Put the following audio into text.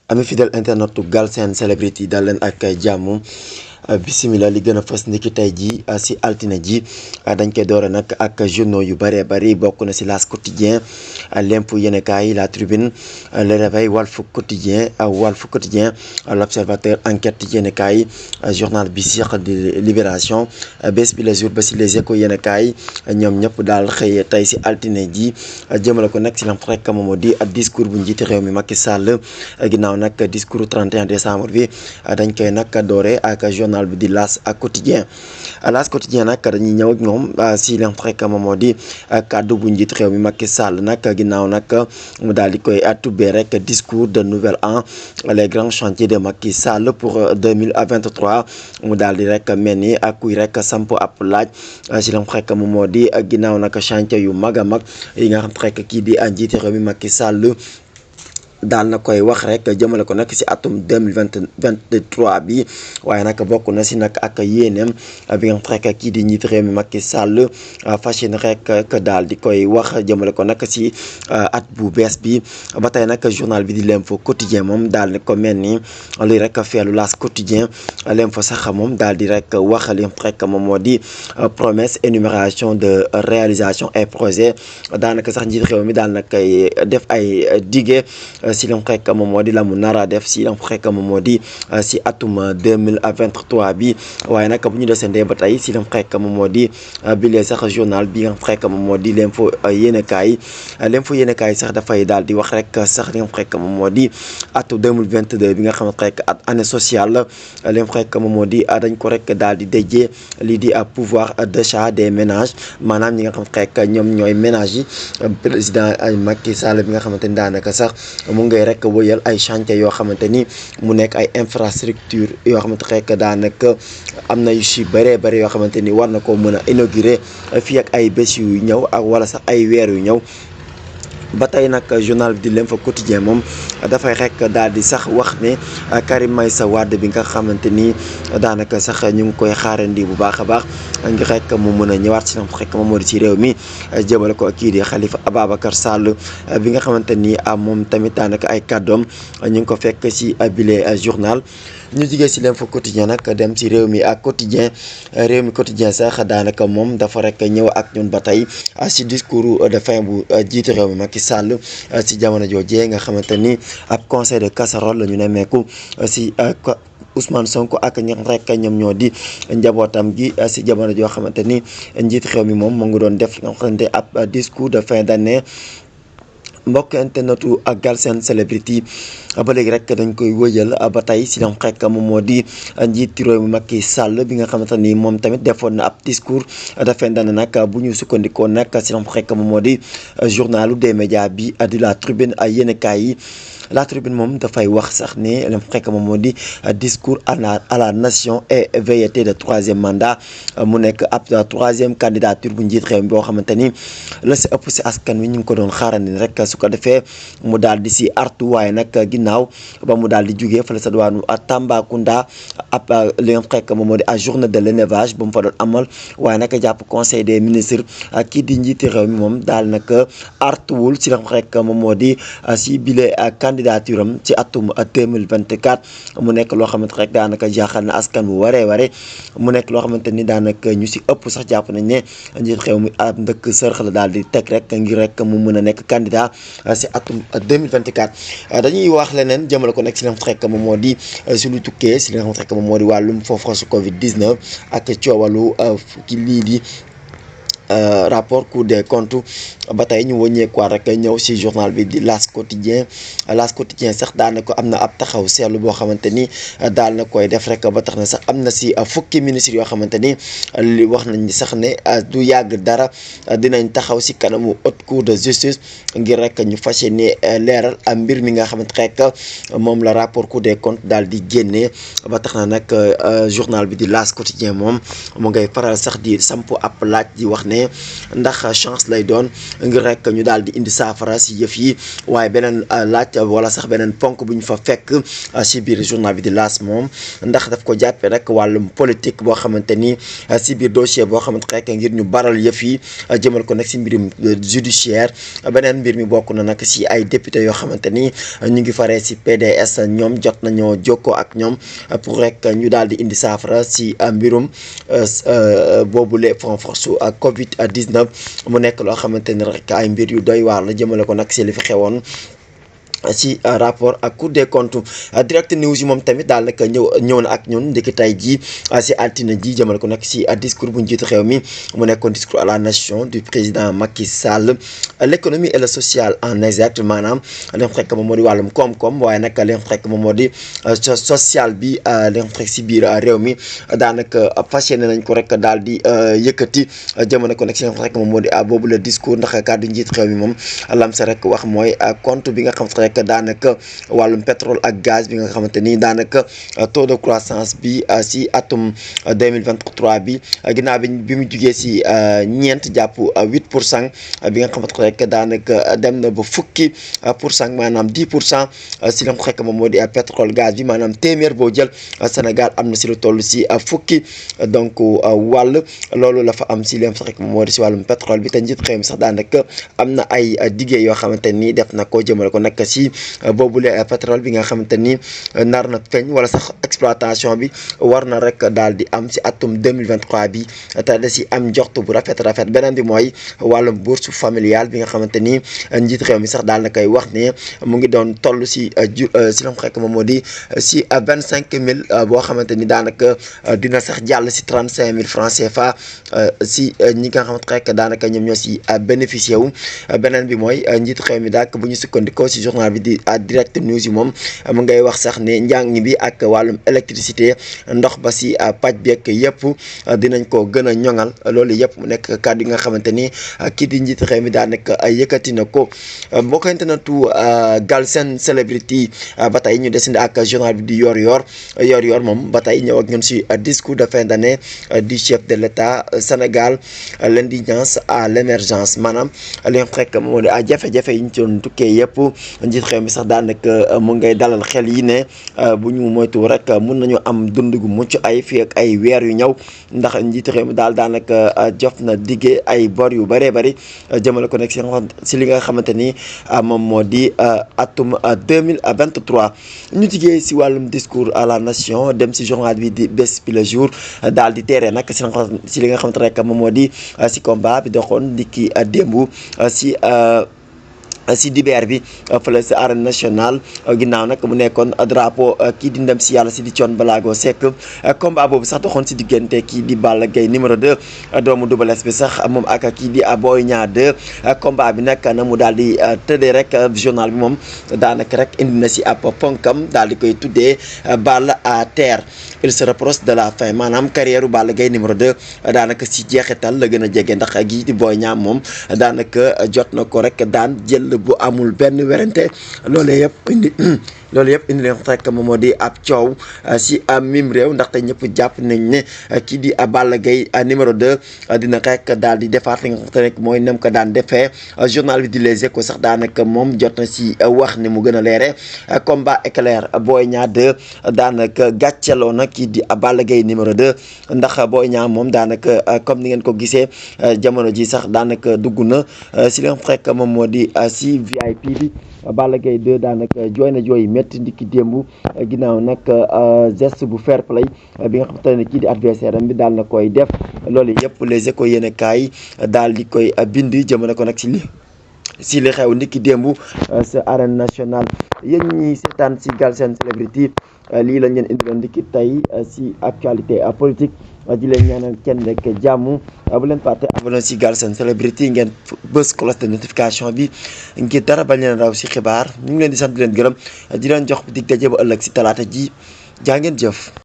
ami fidèle internet Galsen Celebrity dal leen ak jàmm bisimila li gën a fës ndiki tey ji si altine ji dañ koy doore nag ak journaux yu bëree bëri bokk na si L'As Quotidien, L'Info yéenekaay, La Tribune, Le Réveil, Walf Quotidien, L'Observateur, Enquête yéenekaay, journal bi siq di Libération, Bés Bi Le Jour ba si Les Échos yéenekaay ñoom ñëpp daal xëy tey si altine ji jëmale ko nag si lam rek moom moo di discours bu njiiti réew mi Macky Sall ginnaaw nag discours 31 décembre bi dañ koy nag doore ak journal bi di L'As Quotidien. L'As Quotidien nag dañuy ñëw ak ñoom si lam rek moom moo di kàddu bu njiiti réew mi Macky Sall nag ginnaaw nag mu daal di koy tubbee rek discours de nouvel an, les grands chantiers de Macky Sall pour 2023 mu daal di rek mel ni ak kuy rek samp ab laaj si lam rek moom moo di ginnaaw nag chantier yu mag a mag yi nga xam rek kii di njiiti réew mi Macky Sall daal na koy wax rek jëmale ko nag si atum 2023 bi waaye nag bokk na si nag ak yéeneem bi nga xam rek kii di njiit réew mi Macky Sall fas yéene rek daal di koy wax jëmale ko nag si at bu bees bi ba tey nag journal bi di L'Info Quotidien moom daal di ko mel ni luy rek feelu L'As Quotidien. L'Info sax moom daal di rek wax li rek moom moo di promesse, énumération de réalisation et projet daanaka sax njiit réew mi daal na koy def ay dige si lam rek moom moo di la mu nara def si lam rek moom moo di si atum 2023 bi waaye nag bu ñu desendee ba tey si lam rek moom moo di bile sax journal bi nga rek moom moo di L'Info yéenekaay. L'Info yéenekaay sax dafay daal di wax rek sax li nga rek moom moo di atu 2022 bi nga xam rek at année sociale lim rek moom moo di dañ ko rek daal di déjee lii di pouvoir d'achat des ménages maanaam ñi nga xam rek ñoom ñooy ménages yi président Macky Sall bi nga xamante ni daanaka sax mu ngay rek wëyal ay chantier yoo xamante ni mu nekk ay infrastructure yoo xamante rek daanaka am na yu si bëree bëri yoo xamante ni war na ko mën a inaugurer fii ak ay bés yu ñëw ak wala sax ay weer yu ñëw. ba tey nag journal bi di L'Info Quotidien moom dafay rek daal di sax wax ne Karim Meïssa Wade bi nga xamante ni daanaka sax ñu ngi koy xaarandi bu baax a baax ngir rek mu mën a ñëwaat si rek moom moo di ci réew mi jëmale ko kii di Khalifa Ababacar Sall bi nga xamante ni moom tamit daanaka ay kàddoom ñu ngi ko fekk si bile journal. ñu jigee si L'Info Quotidien nag dem si réew mi ak quotidien réew mi quotidien sax daanaka moom dafa rek ñëw ak ñun ba tey si discours de fin bu jiite réew mi Macky Sall si jamono joojee nga xamante ni ab conseil de casserole la ñu nemmeeku si Ousmane Sonko ak ñi rek ñoom ñoo di njabootam gi si jamono joo xamante ni njiit réew mi moom mu ngi doon def nga xamante ab discours de fin d'année. mbokk internetu ak Galsen Celebrity ba léegi rek dañ koy wëjal ba tey si lam rek moom moo di njiitu réew mi Macky Sall bi nga xamante ni moom tamit defoon na ab discours de fin d'année nag bu ñu sukkandikoo nag si lam rek moom moo di journalu des médias bi di La Tribune ay yéenekaay yi. La Tribune moom dafay wax sax ne lam rek moom moo di discours à la nation et velléité de troisième mandat mu nekk ab troisième candidature bu njiit réew mi boo xamante ni la si ëpp si askan wi ñu ngi ko doon xaarandi rek su ko defee mu daal di si artu waaye nag ginnaaw ba mu daal di jugee fële sa diwaanu Tambacounda ab li nga rek moom moo di à journée de l'élevage ba mu fa doon amal waaye nag jàpp conseil des ministres kii di njiiti réew mi moom daal nag artuwul si lam rek moom moo di si bile candidature am ci atum 2024 mu nekk loo xamante rek daanaka jaaxal na askan bu waree ware mu nekk loo xamante ni daanaka ñu si ëpp sax jàpp nañ ne njiit réew mi ab ndëkk sërx la daal di teg rek ngir rek mu mën a nekk candidat si atum 2024 dañuy wax leneen jëmale ko nekk si li nga xam rek moom moo di si lu tukkee si li nga xam rek moom moo di wàllum foofu su Covid 19 ak coowalu ki lii di rapport Cour des comptes ba tey ñu wëññeekuwaat rek ñëw si journal bi di L'As Quotidien. L'As Quotidien sax daanaka am na ab taxaw seetlu boo xamante ni daal na koy def rek ba tax na sax am na si fukki ministres yoo xamante ni li wax nañ sax ne du yàgg dara dinañ taxaw si kanamu haute cour de justice ngir rek ñu fas yéene leeral mbir mi nga xamante rek moom la rapport Cour des comptes daal di génnee ba tax na nag journal bi di L'As Quotidien moom mu ngay faral sax di samp ab laaj di wax ne ne ndax chance lay doon ngir rek ñu daal di indi saafara si yëf yi waaye beneen laaj wala sax beneen ponk bu ñu fa fekk si biir journal bi di L'As moom ndax daf ko jàppee rek wàllum politique boo xamante ni si biir dossier boo xamante rek ngir ñu baral yëf yi jëmal ko nag si mbirum judiciaire beneen mbir mi bokk na nag si ay député yoo xamante ni ñu ngi faree si PDS ñoom jot nañoo jokkoo ak ñoom pour rek ñu daal di indi saafara si mbirum boobule fond force Covid 19 mu nekk loo xamante ni rek ay mbir yu doy waar la jëmale ko nag si li fi xewoon si rapport ak Cour des comptes Direct News yi moom tamit daal nag ñëw na ak ñun ndiki tey jii si altine ji jëmale ko nag si discours bu njiitu réew mi mu nekkoon discours à la nation du président Macky Sall l'économie et le social en exact maanaam li nga xam moom moo di wàllum koom-koom waaye nag li nga xam moom moo di social bi li nga xam si biir réew mi daanaka fas yéene nañ ko rek daal di yëkkati jëmale ko nag si li nga xam moom moo di boobu le discours ndax kàddu njiitu réew mi moom lam sa rek wax mooy compte bi nga xam daanaka wàllum pétrole ak gaz bi nga xamante ni daanaka taux de croissance bi si atum 2023 bi ginnaaw bi mu jugee si 9 jàpp 8% bi nga xamante rek daanaka dem na ba fukki %, maanaam 10% si la nga moom moo di pétrole gaz bi maanaam téeméer boo jël Sénégal am na si lu toll si fukki donc wàll loolu la fa am si li nga xam moom moo di si wàllum pétrole bi te njiit réew mi sax daanaka am na ay diggé yoo xamante ni def na ko jëmale ko nag si boobule pétrole bi nga xamante ni nar na feeñ wala sax exploitation bi war na rek daal di am si atum 2023 bi te da si am njort bu rafet beneen bi mooy wàllum bourse familiale bi nga xamante ni njiit réew mi sax daal na koy wax ne mu ngi doon toll si si lam xekk moom moo di si 25 000 boo xamante ni daanaka dina sax jàll si 35 000 francs CFA si ñi nga xamante rek daanaka ñoom ñoo si bénéficié wu beneen bi mooy njiit réew mi daak bu ñu sukkandikoo si journal bi di Direct News yi moom mu ngay wax sax ne njàng bi ak wàllum électricité ndox ba si paj beeg yëpp dinañ ko gën a ñoŋal loolu yëpp mu nekk kàddu yi nga xamante ni kii di njiit réew mi daanaka yëkkati na ko mbokk internetu Galsen Celebrity ba tey ñu desandi ak journal bi di yor moom ba tey ñëw ak ñun si discours de fin d'année du chef de l'État Sénégal l'indigence à l'émergence maanaam li nga xam moo di jafe-jafe yi ñu doon tukkee yëpp njiit réew mi sax daanaka mu ngay dalal xel yi ne bu ñu moytu rek mun nañu am dund gu mucc ay fii ak ay weer yu ñëw ndax njiit réew mi daanaka jof na diggee ay bor yu bëree bëri jëmale ko nekk si li nga xamante ni moom moo di atum 2023 ñu jigee si wàllum discours à la nation dem si journal bi di Bës Bi Le Jour daal di teere nag si li nga xamante rek moom moo di si combat bi doxoon di ki démb si dibeer bi fële si arène nationale ginnaaw nag mu nekkoon drapeau kii di ndem si yàlla si di Thione Ballago Seck combat boobu sax doxoon si diggante kii di Balla Gaye numéro 2 doomu Double Less bi sax moom ak kii di Boy Niang 2 combat bi nag na mu daal di tëddee rek journal bi moom daanaka rek indi na si ab ponkam daal di koy tuddee balle à terre il se rapproche de la fin maanaam carrière Balla Gaye numéro 2 daanaka si jeexital la gën a jege ndax kii di Boy Niang moom daanaka jot na ko rek daan jël bu amul benn werante loolu yëpp indi leen rek moom moo di ab coow si mim réew ndaxte ñëpp jàpp nañ ne kii di Balla Gaye numéro 2 dina rek daal di defaat li nga xamante ne mooy nem ko daan defee journal bi di Les Échos sax daanaka moom jot na si wax ne mu gën a leere combat éclair Boy Niang 2 daanaka gàcceloo na kii di Balla Gaye numéro 2 ndax Boy Niang moom daanaka comme ni ngeen ko gisee jamono ji sax daanaka dugg na si li nga xam rek moom moo di si VIP bi Balla Gaye 2 daanaka jooy na jooy métti ndikki démb ginnaaw nag geste bu fair play bi nga xamante ne kii di adversaire am bi daal na koy def loolu yëpp Les Échos yéen a kaay daal di koy bind jëmale ko nag si li xew ndikki démb sa arène nationale yéen ñi seetaan si Galsen Celebrity lii lañ leen indiloon ndikki tey si actualité politique di leen ñaanal kenn rek jàmm bu leen fàtte abonné si Galsen Celebrity ngeen bës cloche de notification bi ngir dara bañ leen raw si xibaar ñu ngi leen di sant di leen gërëm di leen jox dig daje ba ëllëg si talaata ji jaa ngeen jëf.